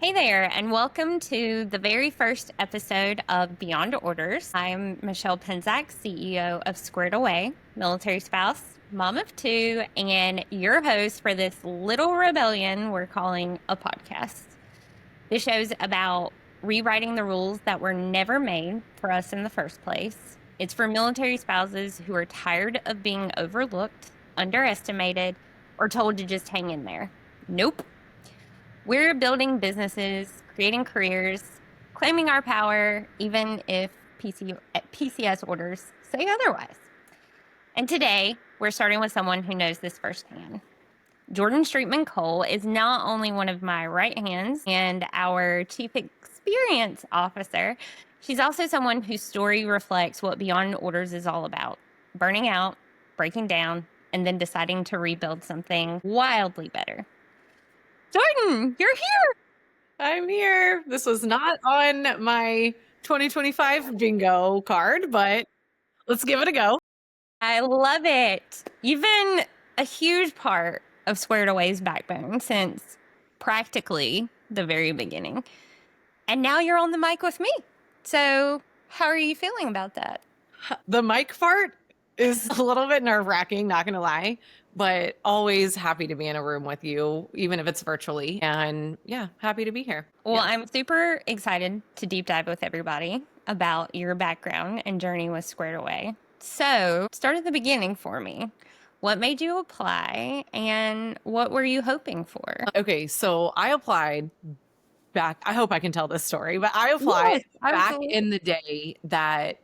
Hey there, and welcome to the very first episode of Beyond Orders. I'm Michelle Penczak, CEO of Squared Away, military spouse, mom of two, and your host for this little rebellion we're calling a podcast. This show's about rewriting the rules that were never made for us in the first place. It's for military spouses who are tired of being overlooked, underestimated, or told to just hang in there. Nope. We're building businesses, creating careers, claiming our power, even if PCS orders say otherwise. And today, we're starting with someone who knows this firsthand. Jordan Streetman Cole is not only one of my right hands and our chief experience officer, she's also someone whose story reflects what Beyond Orders is all about: burning out, breaking down, and then deciding to rebuild something wildly better. Jordan, you're here. I'm here. This was not on my 2025 bingo card, but let's give it a go. I love it. You've been a huge part of Squared Away's backbone since practically the very beginning. And now you're on the mic with me. So, how are you feeling about that? The mic part is a little bit nerve-wracking, not gonna lie, but always happy to be in a room with you, even if it's virtually. And yeah, happy to be here. Well, Yeah. I'm super excited to deep dive with everybody about your background and journey with Squared Away. So, start at the beginning for me. What made you apply and what were you hoping for? Okay, so I applied back. I hope I can tell this story, but I applied back absolutely. in the day that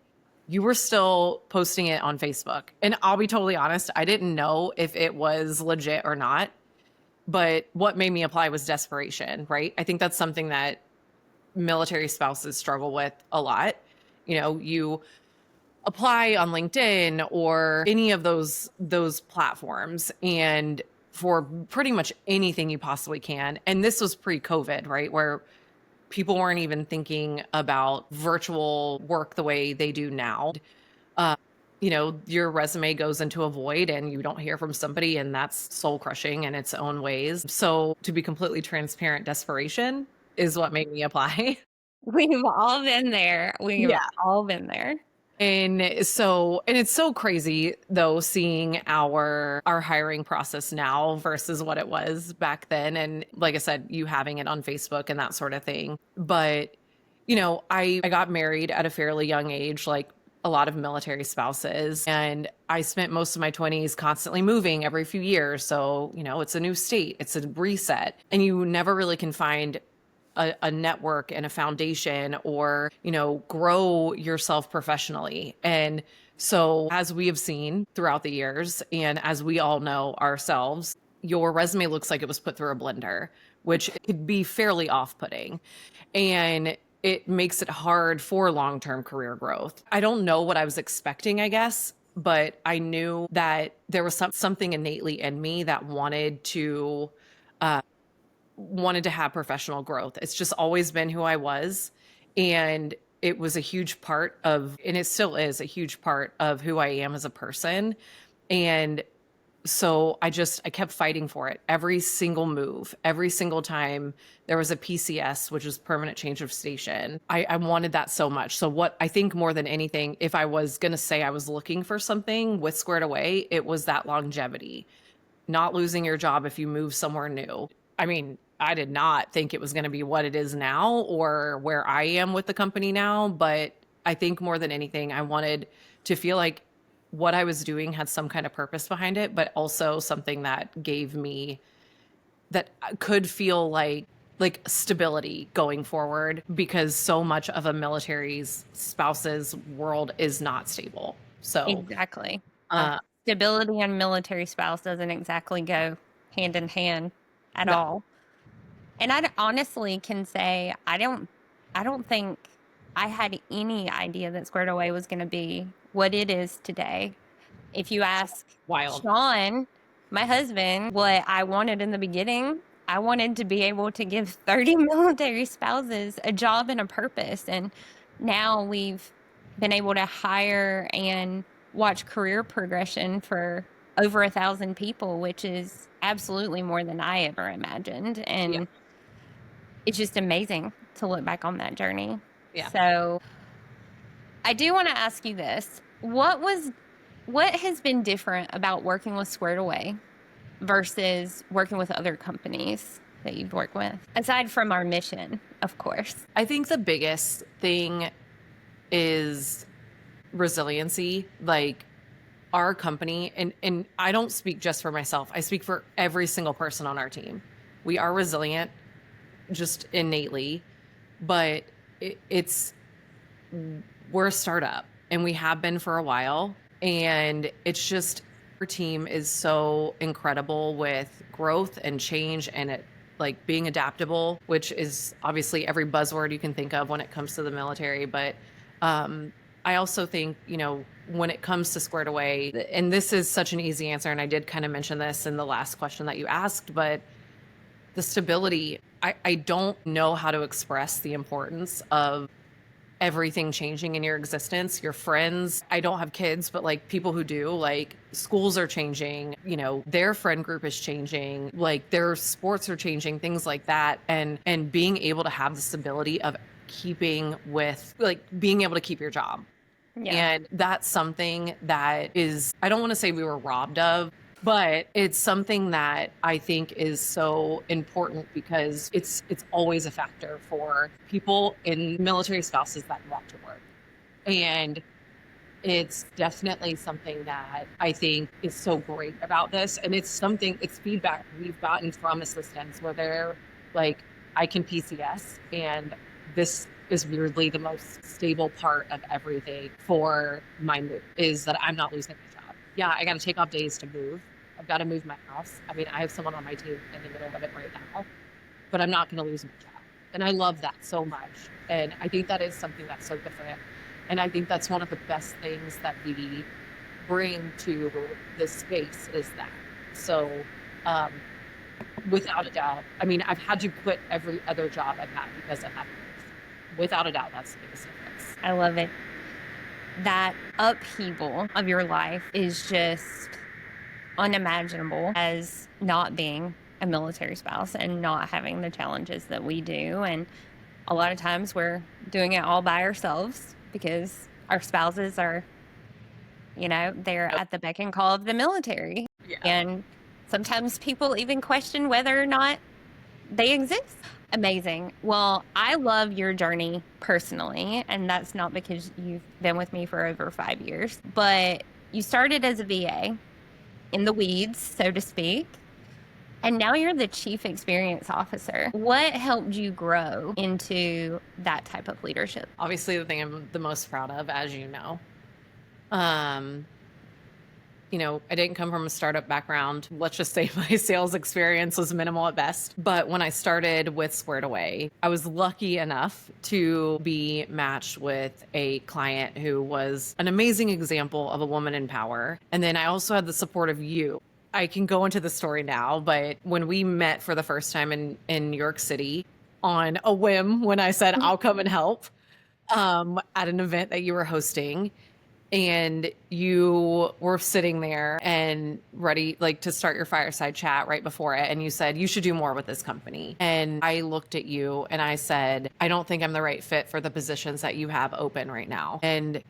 you were still posting it on Facebook. And I'll be totally honest, I didn't know if it was legit or not. But what made me apply was desperation, right? I think that's something that military spouses struggle with a lot. You apply on LinkedIn or any of those platforms and for pretty much anything you possibly can. And this was pre-COVID, right? Where people weren't even thinking about virtual work the way they do now. Your resume goes into a void and you don't hear from somebody, and that's soul crushing in its own ways. So, to be completely transparent, desperation is what made me apply. We've all been there. We've Yeah. all been there. And it's so crazy though, seeing our hiring process now versus what it was back then. And like I said, you having it on Facebook and that sort of thing. But I got married at a fairly young age, like a lot of military spouses. And I spent most of my 20s constantly moving every few years. So, it's a new state, it's a reset. And you never really can find a network and a foundation or, grow yourself professionally. And so, as we have seen throughout the years, and as we all know ourselves, your resume looks like it was put through a blender, which could be fairly off putting. And it makes it hard for long term career growth. I don't know what I was expecting, I guess, but I knew that there was something innately in me that wanted to have professional growth. It's just always been who I was. And it was a huge part of, and it still is a huge part of who I am as a person. And so I kept fighting for it every single move, every single time there was a PCS, which is permanent change of station. I wanted that so much. So what I think more than anything, if I was going to say I was looking for something with Squared Away, it was that longevity, not losing your job if you move somewhere new. I mean, I did not think it was going to be what it is now or where I am with the company now. But I think more than anything, I wanted to feel like what I was doing had some kind of purpose behind it, but also something that gave me that could feel like stability going forward, because so much of a military's spouse's world is not stable. So, Exactly. uh, Stability and military spouse doesn't exactly go hand in hand at no, all. And I honestly can say I don't think I had any idea that Squared Away was going to be what it is today. If you ask wild. Sean, my husband, what I wanted in the beginning, I wanted to be able to give 30 military spouses a job and a purpose. And now we've been able to hire and watch career progression for over 1,000 people, which is absolutely more than I ever imagined. Yeah. And it's just amazing to look back on that journey. Yeah. So I do want to ask you this. What has been different about working with Squared Away versus working with other companies that you've worked with, aside from our mission, of course? I think the biggest thing is resiliency. Like our company, and I don't speak just for myself, I speak for every single person on our team. We are resilient just innately, but we're a startup and we have been for a while. And it's just, our team is so incredible with growth and change and it like being adaptable, which is obviously every buzzword you can think of when it comes to the military. But I also think, when it comes to Squared Away, and this is such an easy answer, and I did kind of mention this in the last question that you asked, but the stability, I don't know how to express the importance of everything changing in your existence, your friends. I don't have kids, but like people who do, like schools are changing, their friend group is changing, like their sports are changing, things like that. And being able to have the stability of keeping with, like being able to keep your job. Yeah. And that's something that is, I don't want to say we were robbed of, but it's something that I think is so important because it's always a factor for people in military spouses that want to work. And it's definitely something that I think is so great about this. And it's feedback we've gotten from assistants where they're like, I can PCS and this is weirdly the most stable part of everything for my move is that I'm not losing my job. Yeah, I got to take off days to move. I've got to move my house. I mean, I have someone on my team in the middle of it right now, but I'm not going to lose my job. And I love that so much. And I think that is something that's so different. And I think that's one of the best things that we bring to this space is that. So without a doubt, I mean, I've had to quit every other job I've had because I've had to move. Without a doubt, that's the biggest difference. I love it. That upheaval of your life is just unimaginable as not being a military spouse and not having the challenges that we do. And a lot of times we're doing it all by ourselves because our spouses are, they're at the beck and call of the military. Yeah. And sometimes people even question whether or not they exist. Amazing. Well, I love your journey personally, and that's not because you've been with me for over 5 years, but you started as a VA in the weeds, so to speak. And now you're the chief experience officer. What helped you grow into that type of leadership? Obviously, the thing I'm the most proud of, as you know, I didn't come from a startup background. Let's just say my sales experience was minimal at best. But when I started with Squared Away, I was lucky enough to be matched with a client who was an amazing example of a woman in power. And then I also had the support of you. I can go into the story now, but when we met for the first time in New York City on a whim, when I said, I'll come and help at an event that you were hosting, and you were sitting there and ready like to start your fireside chat right before it. And you said, you should do more with this company. And I looked at you and I said, I don't think I'm the right fit for the positions that you have open right now. And,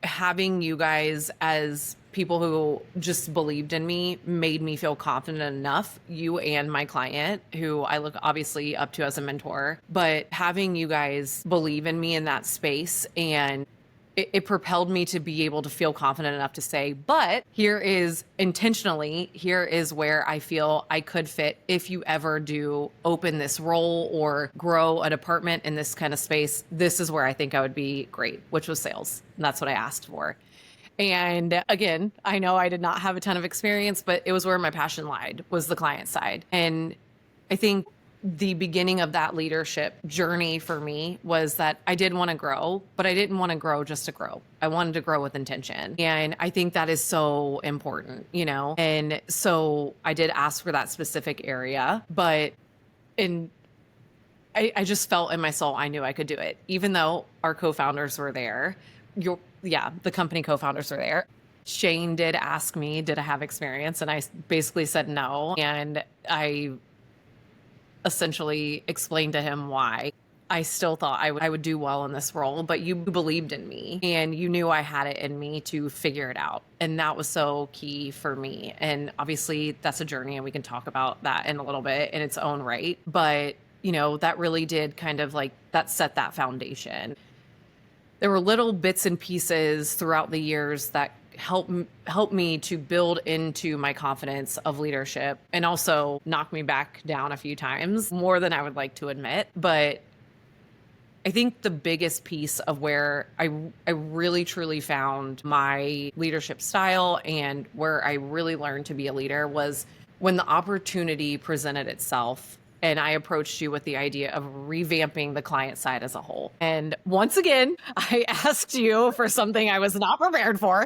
having you guys as people who just believed in me made me feel confident enough, you and my client, who I look obviously up to as a mentor, but having you guys believe in me in that space, and it propelled me to be able to feel confident enough to say, but here is where I feel I could fit if you ever do open this role or grow a department in this kind of space. This is where I think I would be great, which was sales. And that's what I asked for. And again, I know I did not have a ton of experience, but it was where my passion lied, was the client side. And I think the beginning of that leadership journey for me was that I did want to grow, but I didn't want to grow just to grow. I wanted to grow with intention. And I think that is so important, And so I did ask for that specific area, but I just felt in my soul, I knew I could do it. Even though our co-founders were there, the company co-founders were there. Shane did ask me, did I have experience? And I basically said no. And essentially explained to him why I still thought I would do well in this role, but you believed in me and you knew I had it in me to figure it out. And that was so key for me. And obviously that's a journey and we can talk about that in a little bit in its own right. But, that really did kind of like that set that foundation. There were little bits and pieces throughout the years that help me to build into my confidence of leadership and also knock me back down a few times, more than I would like to admit. But I think the biggest piece of where I really truly found my leadership style and where I really learned to be a leader was when the opportunity presented itself and I approached you with the idea of revamping the client side as a whole. And once again, I asked you for something I was not prepared for.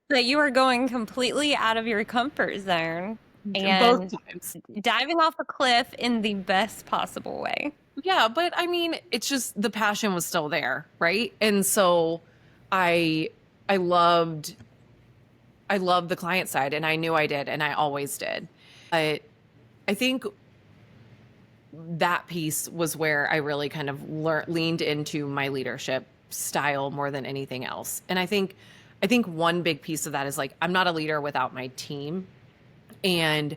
That you are going completely out of your comfort zone Both and times. diving off a cliff in the best possible way. Yeah, but I mean, it's just the passion was still there, right? And so I loved the client side and I knew I did and I always did. But I think that piece was where I really kind of leaned into my leadership style more than anything else. And I think one big piece of that is like, I'm not a leader without my team. And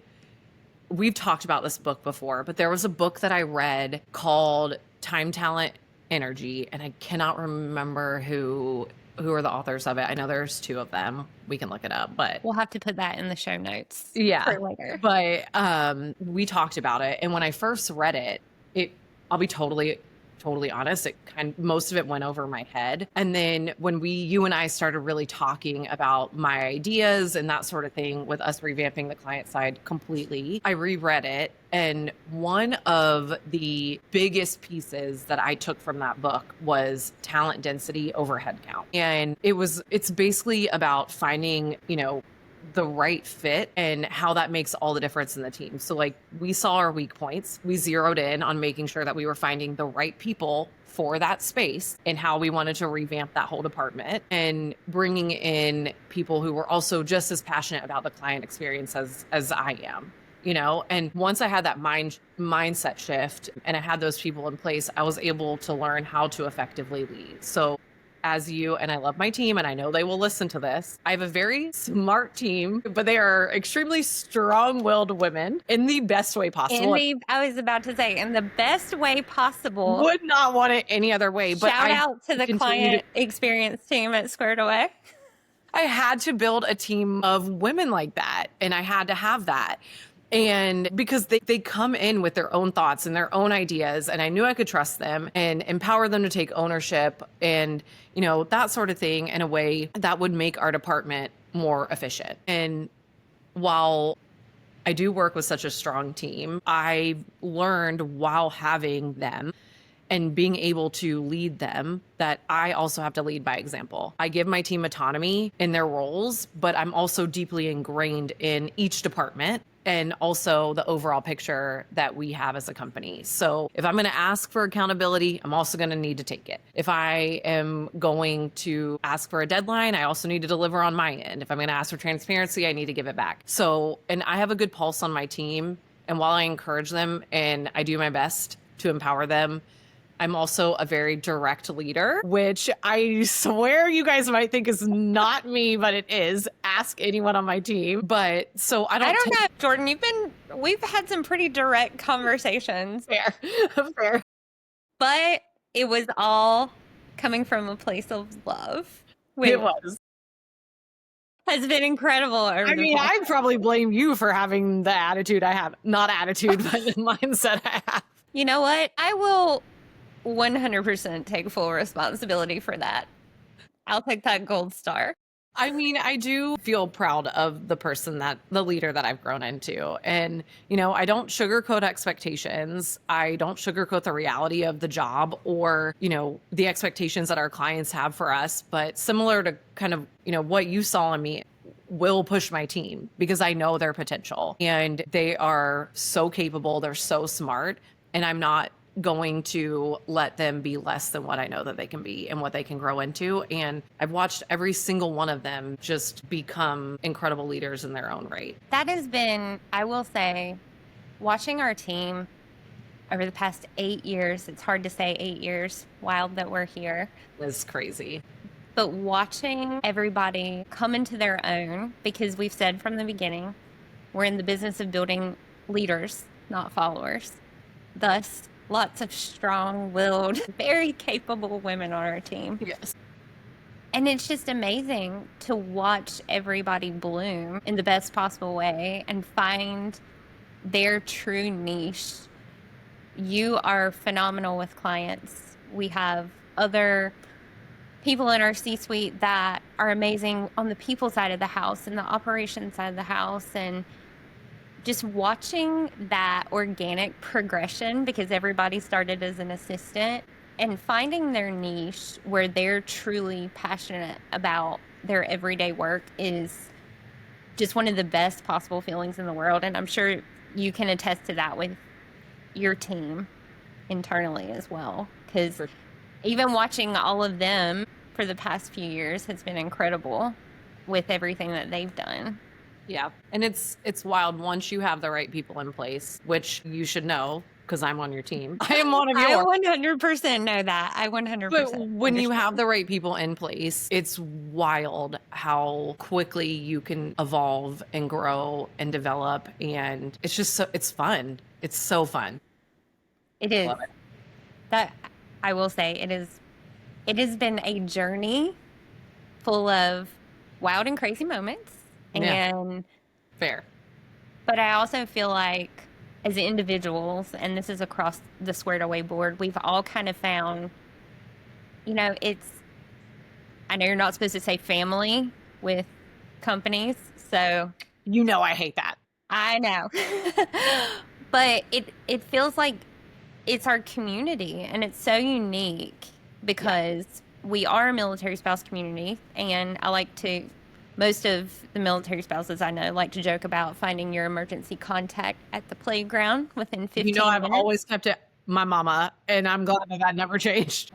we've talked about this book before, but there was a book that I read called Time, Talent, Energy. And I cannot remember who are the authors of it. I know there's two of them. We can look it up, but we'll have to put that in the show notes. Yeah. For later. But we talked about it. And when I first read it, I'll be totally honest, most of it went over my head. And then when you and I started really talking about my ideas and that sort of thing with us revamping the client side completely, I reread it. And one of the biggest pieces that I took from that book was talent density over headcount. And it's basically about finding, the right fit and how that makes all the difference in the team. So like we saw our weak points. We zeroed in on making sure that we were finding the right people for that space and how we wanted to revamp that whole department and bringing in people who were also just as passionate about the client experience as I am. And once I had that mindset shift and I had those people in place, I was able to learn how to effectively lead. So as you, and I love my team and I know they will listen to this, I have a very smart team, but they are extremely strong-willed women in the best way possible. I was about to say, in the best way possible. Would not want it any other way. But shout out to the client experience team at Squared Away. I had to build a team of women like that, and I had to have that. And because they come in with their own thoughts and their own ideas, and I knew I could trust them and empower them to take ownership and, that sort of thing in a way that would make our department more efficient. And while I do work with such a strong team, I learned while having them and being able to lead them that I also have to lead by example. I give my team autonomy in their roles, but I'm also deeply ingrained in each department and also the overall picture that we have as a company. So if I'm going to ask for accountability, I'm also going to need to take it. If I am going to ask for a deadline, I also need to deliver on my end. If I'm going to ask for transparency, I need to give it back. So, and I have a good pulse on my team. And while I encourage them and I do my best to empower them, I'm also a very direct leader, which I swear you guys might think is not me, but it is. Ask anyone on my team. But so I don't know, Jordan, we've had some pretty direct conversations. Fair. But it was all coming from a place of love. It was. Has been incredible. I'd probably blame you for having the attitude I have. Not attitude, but the mindset I have. You know what? I will 100% take full responsibility for that. I'll take that gold star. I do feel proud of the leader that I've grown into. And, I don't sugarcoat expectations. I don't sugarcoat the reality of the job or, the expectations that our clients have for us. But similar to kind of, what you saw in me, will push my team because I know their potential and they are so capable. They're so smart. And I'm not going to let them be less than what I know that they can be and what they can grow into. And I've watched every single one of them just become incredible leaders in their own right. That has been, I will say, watching our team over the past 8 years, it's hard to say 8 years, wild that we're here. It's crazy. But watching everybody come into their own, because we've said from the beginning, we're in the business of building leaders, not followers. Thus, lots of strong-willed, very capable women on our team. Yes. And it's just amazing to watch everybody bloom in the best possible way and find their true niche. You are phenomenal with clients. We have other people in our C-suite that are amazing on the people side of the house and the operations side of the house, and just watching that organic progression, because everybody started as an assistant, and finding their niche where they're truly passionate about their everyday work is just one of the best possible feelings in the world. And I'm sure you can attest to that with your team internally as well, because even watching all of them for the past few years has been incredible with everything that they've done. Yeah. And it's wild once you have the right people in place, which you should know because I'm on your team. I am one of yours. I 100% know that. I 100%. But when you have the right people in place, it's wild how quickly you can evolve and grow and develop. And it's just it's fun. It's so fun. It is. Love it. That I will say it has been a journey full of wild and crazy moments. And fair. But I also feel like as individuals, and this is across the Squared Away board, we've all kind of found, I know you're not supposed to say family with companies, so. I hate that. I know. But it feels like it's our community, and it's so unique because we are a military spouse community, and most of the military spouses I know like to joke about finding your emergency contact at the playground within 15 minutes. I've always kept it my mama, and I'm glad that never changed.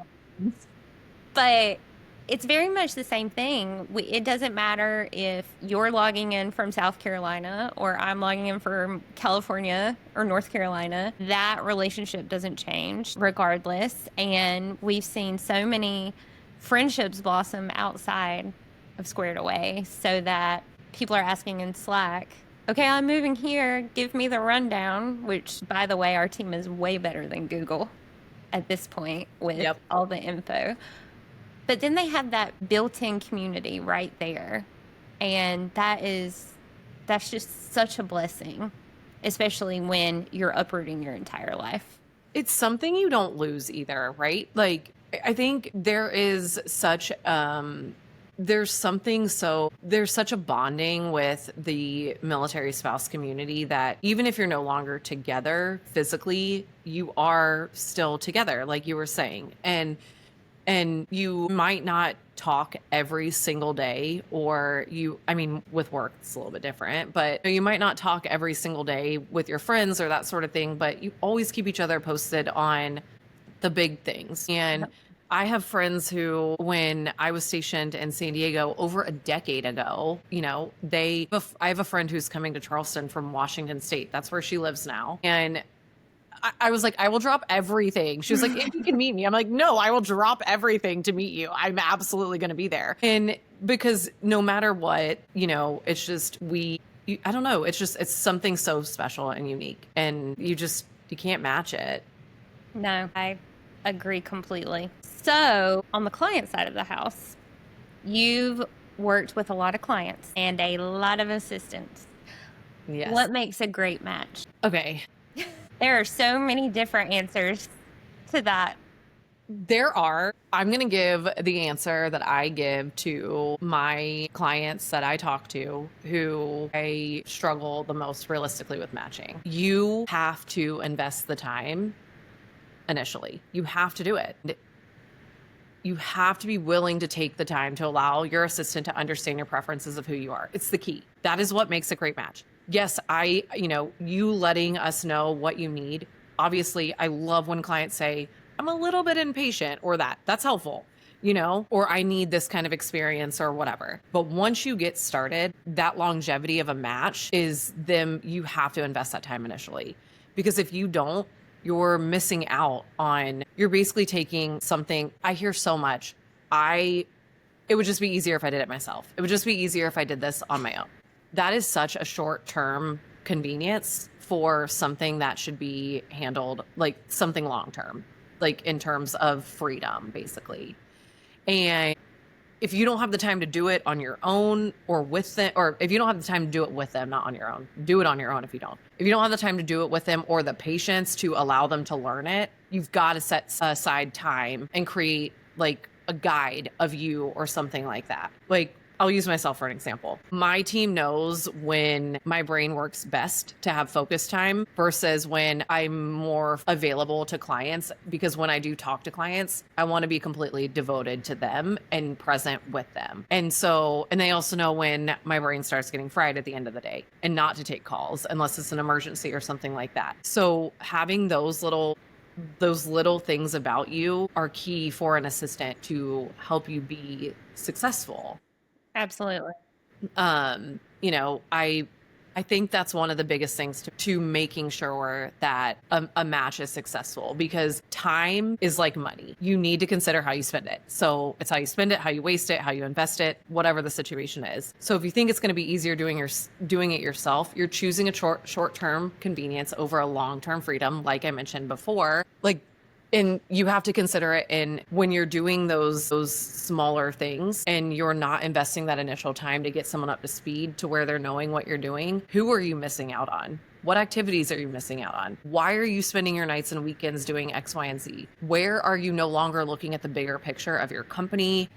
But it's very much the same thing. It doesn't matter if you're logging in from South Carolina or I'm logging in from California or North Carolina. That relationship doesn't change regardless. And we've seen so many friendships blossom outside of Squared Away, so that people are asking in Slack, okay, I'm moving here, give me the rundown, which, by the way, our team is way better than Google at this point with all the info. But then they have that built-in community right there. And that's just such a blessing, especially when you're uprooting your entire life. It's something you don't lose either, right? Like, I think there is such there's such a bonding with the military spouse community that even if you're no longer together physically, you are still together, like you were saying. And you might not talk every single day, or with work, it's a little bit different, but you might not talk every single day with your friends or that sort of thing, but you always keep each other posted on the big things. And I have friends who, when I was stationed in San Diego over a decade ago, I have a friend who's coming to Charleston from Washington State. That's where she lives now. And I was like, I will drop everything. She was like, if you can meet me. I'm like, no, I will drop everything to meet you. I'm absolutely going to be there. And because no matter what, it's just, I don't know. It's something so special and unique, and you can't match it. No, I agree completely. So on the client side of the house, you've worked with a lot of clients and a lot of assistants. Yes. What makes a great match? Okay. There are so many different answers to that. There are. I'm going to give the answer that I give to my clients that I talk to who I struggle the most realistically with matching. You have to invest the time initially. You have to do it. You have to be willing to take the time to allow your assistant to understand your preferences of who you are. It's the key. That is what makes a great match. Yes, you letting us know what you need. Obviously, I love when clients say, I'm a little bit impatient, or that's helpful, or I need this kind of experience or whatever. But once you get started, that longevity of a match is you have to invest that time initially. Because if you don't, you're missing out on, you're basically taking something. I hear so much. It would just be easier if I did it myself. It would just be easier if I did this on my own. That is such a short-term convenience for something that should be handled like something long-term, like in terms of freedom, basically. And if you don't have the time to do it on your own or with them, or if you don't have the time to do it with them, not on your own, do it on your own if you don't. If you don't have the time to do it with them or the patience to allow them to learn it, you've got to set aside time and create like a guide of you or something like that. Like, I'll use myself for an example. My team knows when my brain works best to have focus time versus when I'm more available to clients, because when I do talk to clients, I want to be completely devoted to them and present with them. And they also know when my brain starts getting fried at the end of the day and not to take calls unless it's an emergency or something like that. So having those little things about you are key for an assistant to help you be successful. Absolutely. I think that's one of the biggest things to making sure that a match is successful, because time is like money. You need to consider how you spend it. So it's how you spend it, how you waste it, how you invest it, whatever the situation is. So if you think it's going to be easier doing it yourself, you're choosing a short-term convenience over a long-term freedom, like I mentioned before. And you have to consider it in when you're doing those smaller things and you're not investing that initial time to get someone up to speed to where they're knowing what you're doing. Who are you missing out on? What activities are you missing out on? Why are you spending your nights and weekends doing X, Y, and Z? Where are you no longer looking at the bigger picture of your company,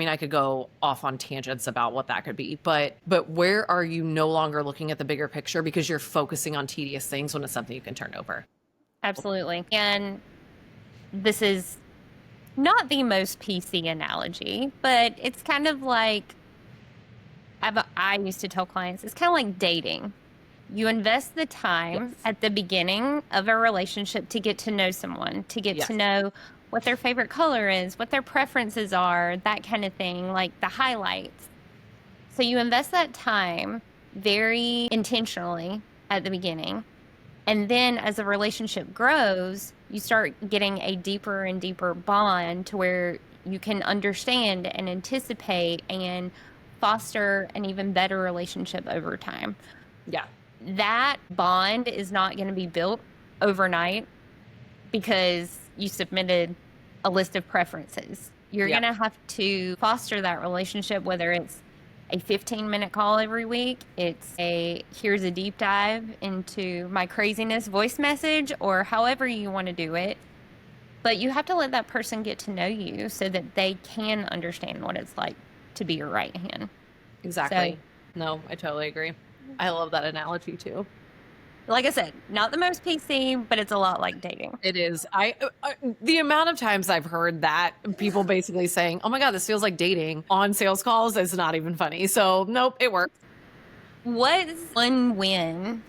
I could go off on tangents about what that could be, but where are you no longer looking at the bigger picture because you're focusing on tedious things when it's something you can turn over? Absolutely. And this is not the most PC analogy, but it's kind of like, I used to tell clients, it's kind of like dating. You invest the time at the beginning of a relationship to get to know someone, to get to know what their favorite color is, what their preferences are, that kind of thing, like the highlights. So you invest that time very intentionally at the beginning. And then as the relationship grows, you start getting a deeper and deeper bond to where you can understand and anticipate and foster an even better relationship over time. Yeah. That bond is not going to be built overnight because you submitted a list of preferences. You're going to have to foster that relationship, whether it's a 15-minute call every week, here's a deep dive into my craziness voice message, or however you want to do it. But you have to let that person get to know you so that they can understand what it's like to be your right hand. Exactly. No, I totally agree. I love that analogy too. Like I said, not the most PC, but it's a lot like dating. It is. The amount of times I've heard that, people basically saying, "Oh my God, this feels like dating" on sales calls, is not even funny. So nope, it works. What's one win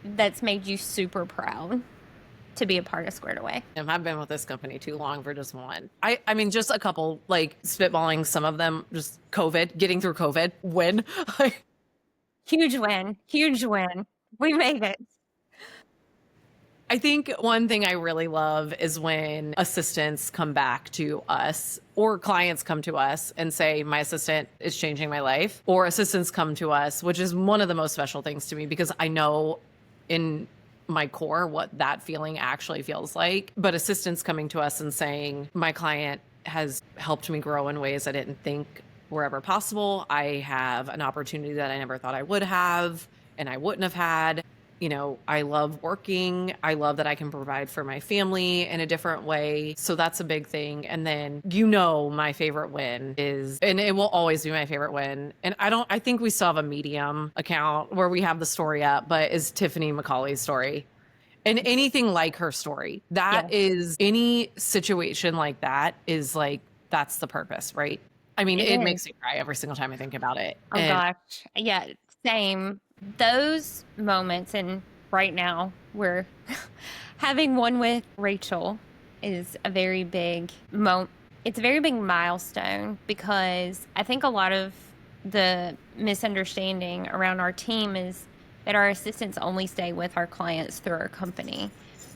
that's made you super proud to be a part of Squared Away? I've been with this company too long for just one. I mean, just a couple, like spitballing some of them, just getting through COVID, win. Huge win. We made it. I think one thing I really love is when assistants come back to us or clients come to us and say, my assistant is changing my life, or assistants come to us, which is one of the most special things to me because I know in my core what that feeling actually feels like. But assistants coming to us and saying, my client has helped me grow in ways I didn't think were ever possible. I have an opportunity that I never thought I would have and I wouldn't have had. I love working. I love that I can provide for my family in a different way. So that's a big thing. And then, my favorite win is, and it will always be my favorite win. And I think we still have a Medium account where we have the story up, but is Tiffany McCauley's story. And anything like her story, that is any situation like that is like, that's the purpose, right? I mean, it makes me cry every single time I think about it. Oh gosh. Yeah, same. Those moments, and right now we're having one with Rachel, is a very big it's a very big milestone, because I think a lot of the misunderstanding around our team is that our assistants only stay with our clients through our company.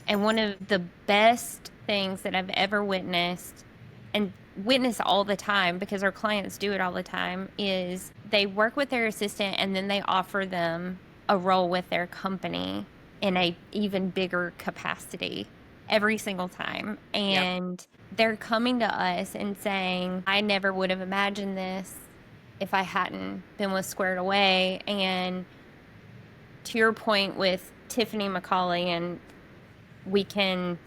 And one of the best things that I've ever witnessed, and witness all the time because our clients do it all the time, is they work with their assistant and then they offer them a role with their company in a even bigger capacity every single time. Yep. And they're coming to us and saying, I never would have imagined this if I hadn't been with Squared Away. And to your point with Tiffany McCauley, and we can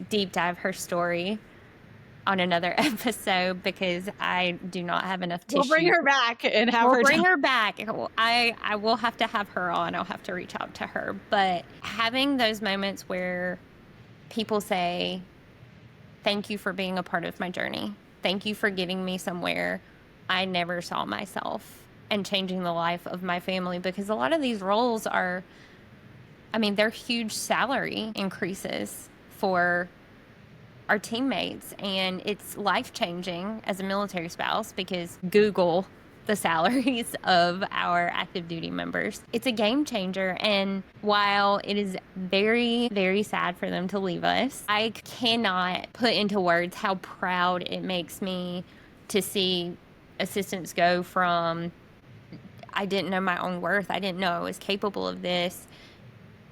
deep dive her story on another episode because I do not have enough tissue. We'll bring her back and have We'll her bring her back. I will have to have her on. I'll have to reach out to her. But having those moments where people say, thank you for being a part of my journey. Thank you for getting me somewhere I never saw myself and changing the life of my family. Because a lot of these roles are, I mean, they're huge salary increases for our teammates, and it's life-changing as a military spouse because Google the salaries of our active duty members. It's a game changer, and while it is very, very sad for them to leave us, I cannot put into words how proud it makes me to see assistants go from, I didn't know my own worth, I didn't know I was capable of this,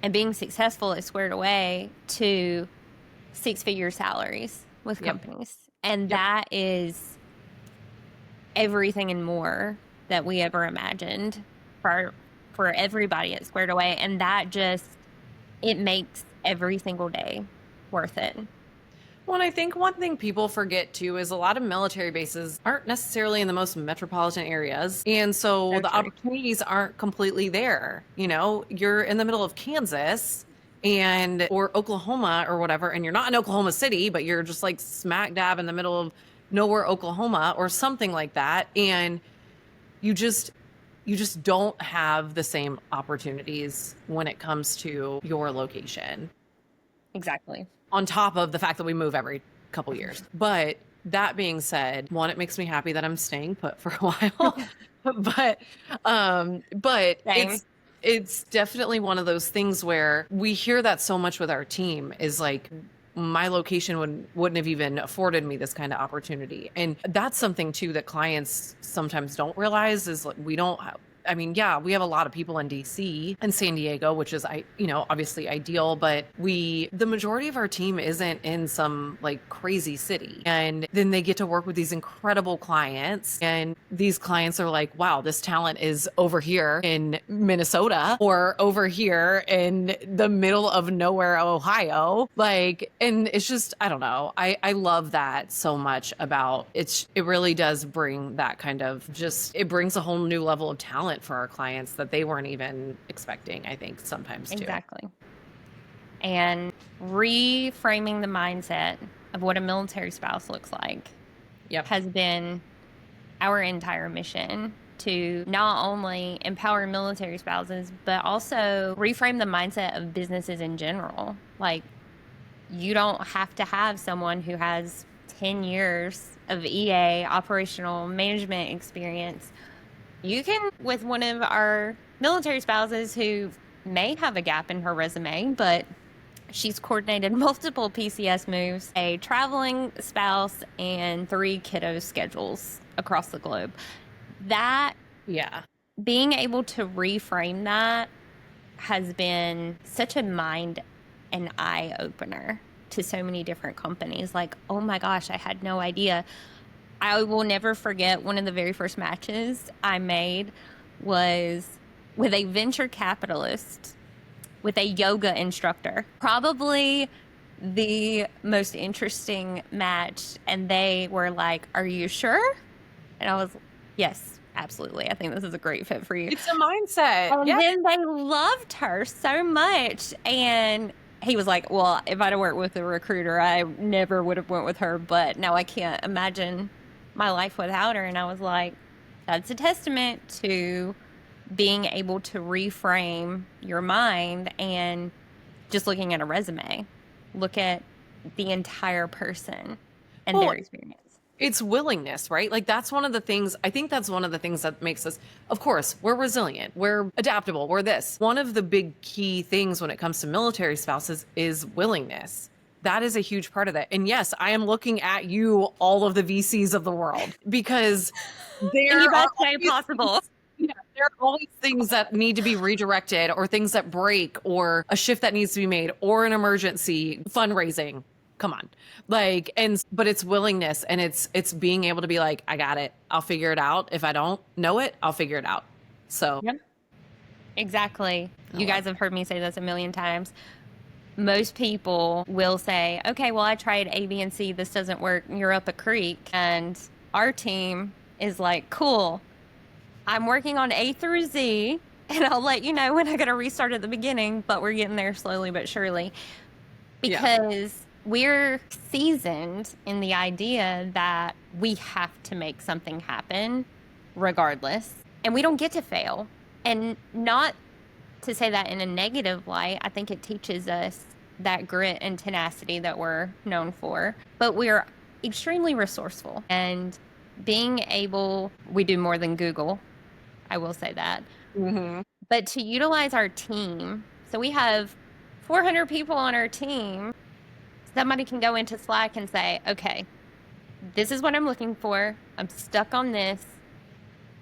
and being successful at Squared Away, to six-figure salaries with companies. And that is everything and more that we ever imagined for everybody at Squared Away. And that just, it makes every single day worth it. Well, and I think one thing people forget too is a lot of military bases aren't necessarily in the most metropolitan areas. And so the opportunities aren't completely there. You know, you're in the middle of Kansas or Oklahoma or whatever, and you're not in Oklahoma City, but you're just like smack dab in the middle of nowhere, Oklahoma, or something like that. And you just don't have the same opportunities when it comes to your location. Exactly. On top of the fact that we move every couple years. But that being said, one, it makes me happy that I'm staying put for a while. but it's definitely one of those things where we hear that so much with our team, is like, my location wouldn't have even afforded me this kind of opportunity. And that's something too that clients sometimes don't realize, is like, we don't have, I mean, yeah, we have a lot of people in DC and San Diego, which is, obviously ideal, but the majority of our team isn't in some like crazy city. And then they get to work with these incredible clients, and these clients are like, wow, this talent is over here in Minnesota or over here in the middle of nowhere, Ohio. Like, and it's just, I don't know. I love that so much about it. It really does bring that kind of it brings a whole new level of talent for our clients that they weren't even expecting, I think, sometimes too. Exactly. And reframing the mindset of what a military spouse looks like has been our entire mission, to not only empower military spouses, but also reframe the mindset of businesses in general. Like, you don't have to have someone who has 10 years of EA, operational management experience. You can, with one of our military spouses who may have a gap in her resume, but she's coordinated multiple PCS moves, a traveling spouse, and 3 kiddo schedules across the globe. Being able to reframe that has been such a mind and eye opener to so many different companies. Like, oh my gosh, I had no idea. I will never forget, one of the very first matches I made was with a venture capitalist, with a yoga instructor. Probably the most interesting match. And they were like, are you sure? And I was, yes, absolutely. I think this is a great fit for you. It's a mindset. And then they loved her so much. And he was like, well, if I'd have worked with a recruiter, I never would have went with her. But now I can't imagine my life without her. And I was like, that's a testament to being able to reframe your mind and just looking at a resume. Look at the entire person and their experience. It's willingness, right? Like that's one of the things, I think that's one of the things that makes us, of course, we're resilient, we're adaptable, we're this. One of the big key things when it comes to military spouses is willingness. That is a huge part of that. And yes, I am looking at you, all of the VCs of the world, because there In the are best way possible. yeah, there are always things that need to be redirected or things that break or a shift that needs to be made or an emergency fundraising. Come on. Like, but it's willingness and it's being able to be like, I got it. I'll figure it out. If I don't know it, I'll figure it out. So Yep. Exactly. I You love guys have heard me say this a million times. Most people will say, okay, well, I tried A, B, and C. This doesn't work. You're up a creek. And our team is like, cool. I'm working on A through Z, and I'll let you know when I got to restart at the beginning, but we're getting there slowly but surely. Because we're seasoned in the idea that we have to make something happen regardless, and we don't get to fail. And not to say that in a negative light, I think it teaches us that grit and tenacity that we're known for, but we're extremely resourceful. And being able, we do more than Google, I will say that. But to utilize our team, so we have 400 people on our team. Somebody can go into Slack and say, okay, this is what I'm looking for. I'm stuck on this.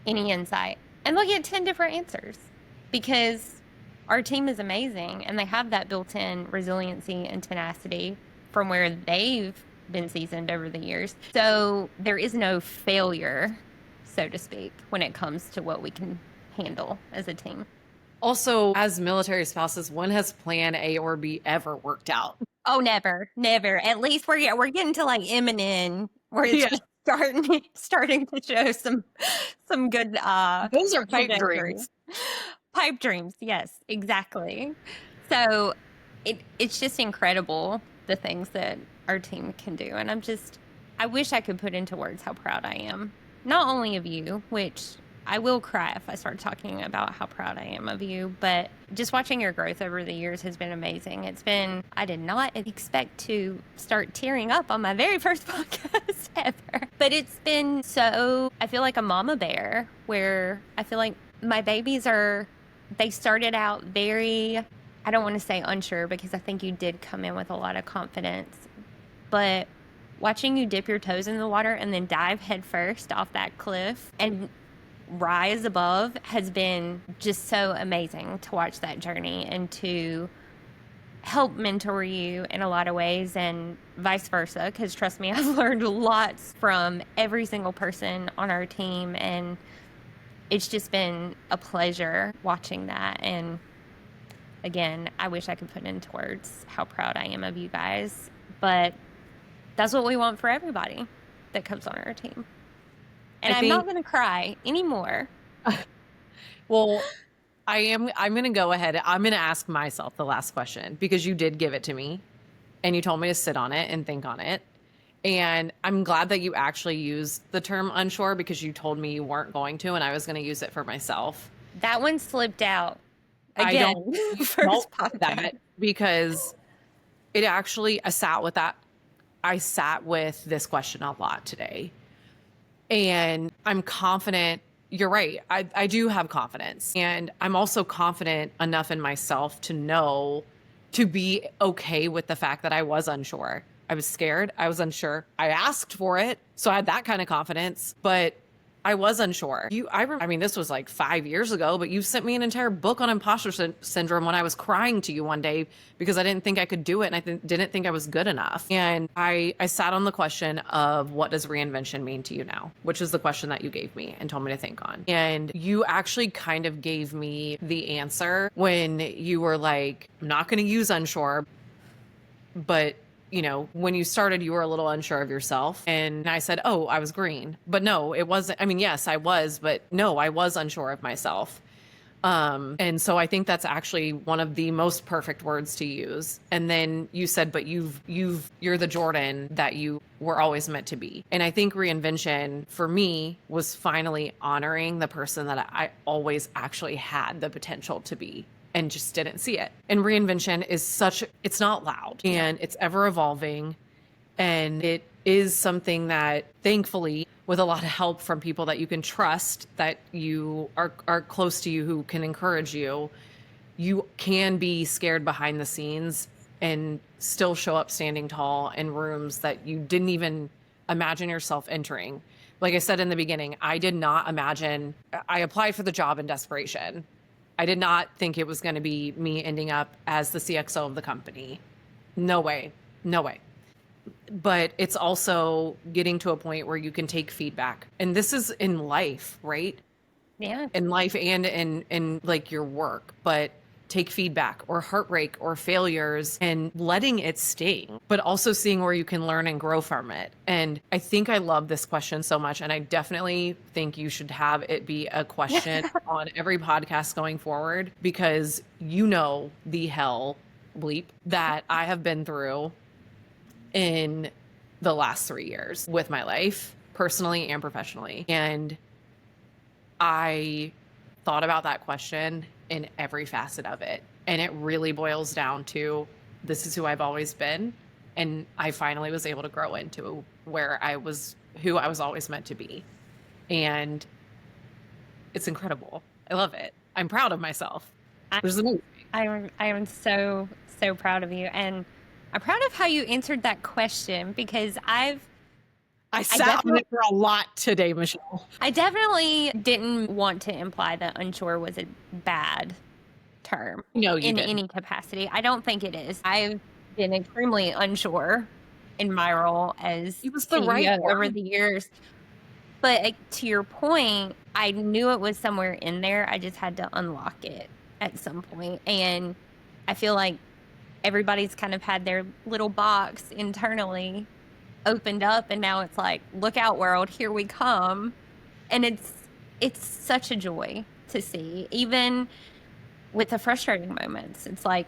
Any insight? And they'll get 10 different answers because our team is amazing and they have that built-in resiliency and tenacity from where they've been seasoned over the years. So there is no failure, so to speak, when it comes to what we can handle as a team. Also, as military spouses, when has plan A or B ever worked out? Oh, never. At least we're getting to like M&N where it's just starting to show some good Those are pipe trajectory. dreams. Pipe dreams, yes, exactly. So it's just incredible the things that our team can do, and I wish I could put into words how proud I am. Not only of you, which I will cry if I start talking about how proud I am of you, but just watching your growth over the years has been amazing. I did not expect to start tearing up on my very first podcast ever, but it's been I feel like a mama bear where I feel like my babies they started out very, I don't want to say unsure because I think you did come in with a lot of confidence, but watching you dip your toes in the water and then dive headfirst off that cliff and rise above has been just so amazing to watch that journey and to help mentor you in a lot of ways and vice versa, because trust me, I've learned lots from every single person on our team, and it's just been a pleasure watching that. And again, I wish I could put into words how proud I am of you guys, but that's what we want for everybody that comes on our team. And I'm not going to cry anymore. Well, I'm going to go ahead. I'm going to ask myself the last question because you did give it to me and you told me to sit on it and think on it. And I'm glad that you actually used the term unsure because you told me you weren't going to, and I was going to use it for myself. That one slipped out. Again, I don't that because it actually, I sat with that. I sat with this question a lot today. And I'm confident, you're right, I do have confidence. And I'm also confident enough in myself to know, to be okay with the fact that I was unsure. I was scared, I was unsure. I asked for it, so I had that kind of confidence, but I was unsure. I mean, this was like 5 years ago, but you sent me an entire book on imposter syndrome when I was crying to you one day because I didn't think I could do it and I didn't think I was good enough. And I sat on the question of what does reinvention mean to you now, which is the question that you gave me and told me to think on. And you actually kind of gave me the answer when you were like, I'm not going to use unsure, but you know, when you started, you were a little unsure of yourself. And I said, oh, I was green. But no, it wasn't. I mean, yes, I was, but no, I was unsure of myself. And so I think that's actually one of the most perfect words to use. And then you said, but you're the Jordan that you were always meant to be. And I think reinvention for me was finally honoring the person that I always actually had the potential to be and just didn't see it. And reinvention is it's not loud and it's ever evolving. And is something that, thankfully, with a lot of help from people that you can trust, that you are close to you, who can encourage you, you can be scared behind the scenes and still show up standing tall in rooms that you didn't even imagine yourself entering. Like I said in the beginning, I did not imagine. I applied for the job in desperation. I did not think it was going to be me ending up as the CXO of the company. No way. No way. But it's also getting to a point where you can take feedback. And this is in life, right? Yeah. In life and in like your work. But take feedback or heartbreak or failures and letting it sting, but also seeing where you can learn and grow from it. And I think I love this question so much. And I definitely think you should have it be a question on every podcast going forward, because you know the hell bleep that I have been through in the last 3 years with my life, personally and professionally. And I thought about that question in every facet of it. And it really boils down to, this is who I've always been. And I finally was able to grow into where I was, who I was always meant to be. And it's incredible. I love it. I'm proud of myself. Which is amazing. I am so proud of you. And I'm proud of how you answered that question, because I sat on it for a lot today, Michelle. I definitely didn't want to imply that unsure was a bad term in any capacity. I don't think it is. I've been extremely unsure in my role as it was the CEO right over the years. But to your point, I knew it was somewhere in there. I just had to unlock it at some point. And I feel like everybody's kind of had their little box internally opened up, and now it's like, look out, world, here we come. And it's such a joy to see, even with the frustrating moments. It's like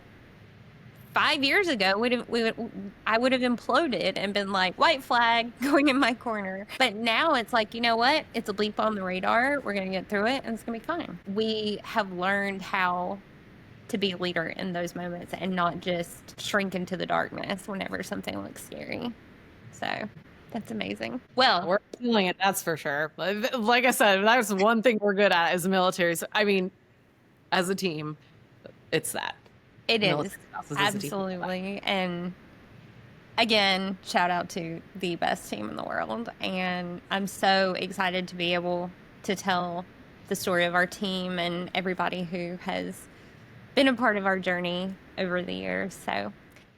5 years ago, I would have imploded and been like, white flag going in my corner. But now it's like, you know what? It's a bleep on the radar. We're going to get through it, and it's going to be fine. We have learned how to be a leader in those moments and not just shrink into the darkness whenever something looks scary. So that's amazing. Well, we're feeling it, that's for sure. Like I said, that's one thing we're good at as a military. So, I mean, as a team, it's that. It is. Absolutely. And again, shout out to the best team in the world. And I'm so excited to be able to tell the story of our team and everybody who has been a part of our journey over the years. So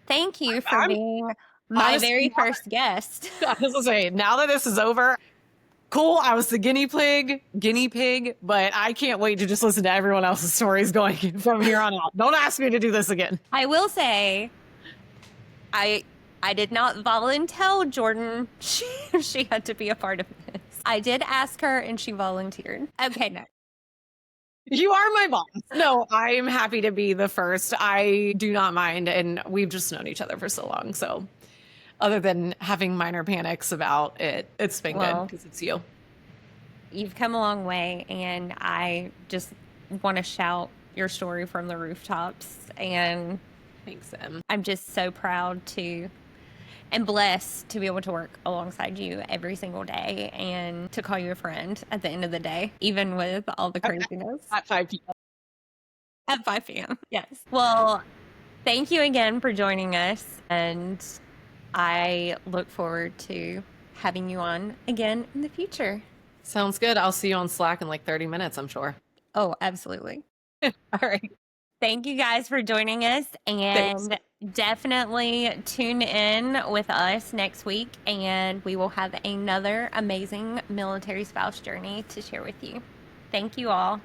thank you for being my very first guest. I was gonna say, now that this is over, cool, I was the guinea pig, but I can't wait to just listen to everyone else's stories going from here on out. Don't ask me to do this again. I will say, I did not volunteer Jordan. She had to be a part of this. I did ask her, and she volunteered. Okay, no. You are my boss. No, I'm happy to be the first. I do not mind, and we've just known each other for so long. So other than having minor panics about it, it's been good because it's you. You've come a long way, and I just want to shout your story from the rooftops. And thanks, Em. I'm just so proud to and blessed to be able to work alongside you every single day and to call you a friend at the end of the day, even with all the craziness. At 5 p.m. At 5 p.m. Yes. Well, thank you again for joining us, and I look forward to having you on again in the future. Sounds good. I'll see you on Slack in like 30 minutes, I'm sure. Oh, absolutely. All right. Thank you guys for joining us, and definitely tune in with us next week, and we will have another amazing military spouse journey to share with you. Thank you all.